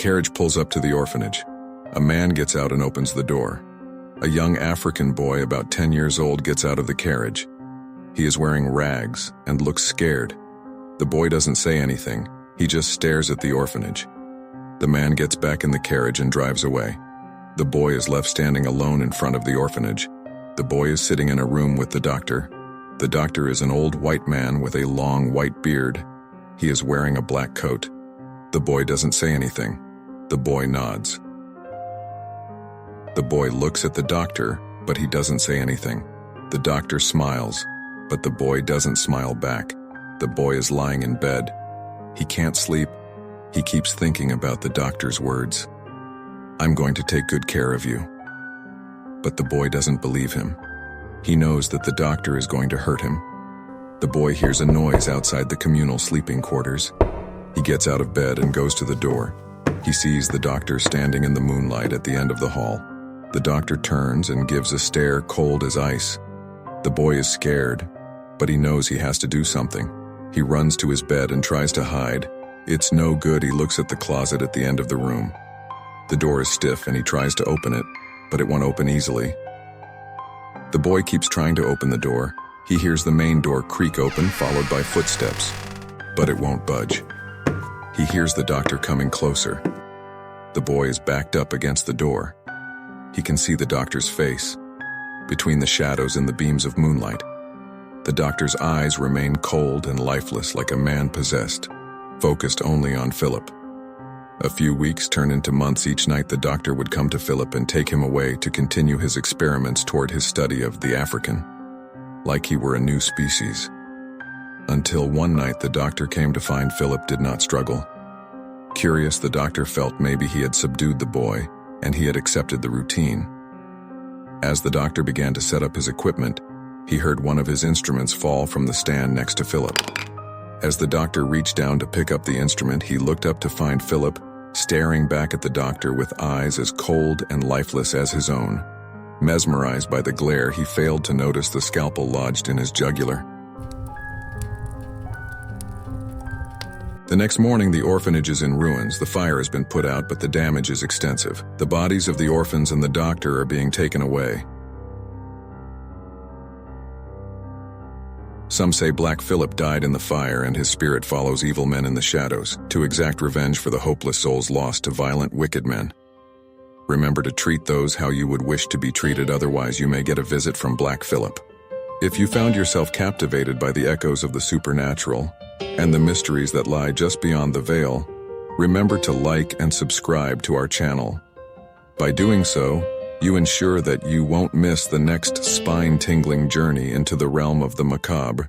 carriage pulls up to the orphanage. A man gets out and opens the door. A young African boy about 10 years old gets out of the carriage. He is wearing rags and looks scared. The boy doesn't say anything. He just stares at the orphanage. The man gets back in the carriage and drives away. The boy is left standing alone in front of the orphanage. The boy is sitting in a room with the doctor. The doctor is an old white man with a long white beard. He is wearing a black coat. The boy doesn't say anything. The boy nods. The boy looks at the doctor, but he doesn't say anything. The doctor smiles, but the boy doesn't smile back. The boy is lying in bed. He can't sleep. He keeps thinking about the doctor's words. "I'm going to take good care of you." But the boy doesn't believe him. He knows that the doctor is going to hurt him. The boy hears a noise outside the communal sleeping quarters. He gets out of bed and goes to the door. He sees the doctor standing in the moonlight at the end of the hall. The doctor turns and gives a stare cold as ice. The boy is scared, but he knows he has to do something. He runs to his bed and tries to hide. It's no good. He looks at the closet at the end of the room. The door is stiff and he tries to open it, but it won't open easily. The boy keeps trying to open the door. He hears the main door creak open, followed by footsteps, but it won't budge. He hears the doctor coming closer. The boy is backed up against the door. He can see the doctor's face, between the shadows and the beams of moonlight. The doctor's eyes remain cold and lifeless, like a man possessed, focused only on Phillip. A few weeks turn into months. Each night the doctor would come to Phillip and take him away to continue his experiments toward his study of the African, like he were a new species. Until one night the doctor came to find Phillip did not struggle. Curious, the doctor felt maybe he had subdued the boy, and he had accepted the routine. As the doctor began to set up his equipment, he heard one of his instruments fall from the stand next to Phillip. As the doctor reached down to pick up the instrument, he looked up to find Phillip staring back at the doctor with eyes as cold and lifeless as his own. Mesmerized by the glare, he failed to notice the scalpel lodged in his jugular. The next morning, the orphanage is in ruins. The fire has been put out, but the damage is extensive. The bodies of the orphans and the doctor are being taken away. Some say Black Phillip died in the fire and his spirit follows evil men in the shadows to exact revenge for the hopeless souls lost to violent, wicked men. Remember to treat those how you would wish to be treated, otherwise you may get a visit from Black Phillip. If you found yourself captivated by the echoes of the supernatural and the mysteries that lie just beyond the veil, remember to like and subscribe to our channel. By doing so, you ensure that you won't miss the next spine-tingling journey into the realm of the macabre.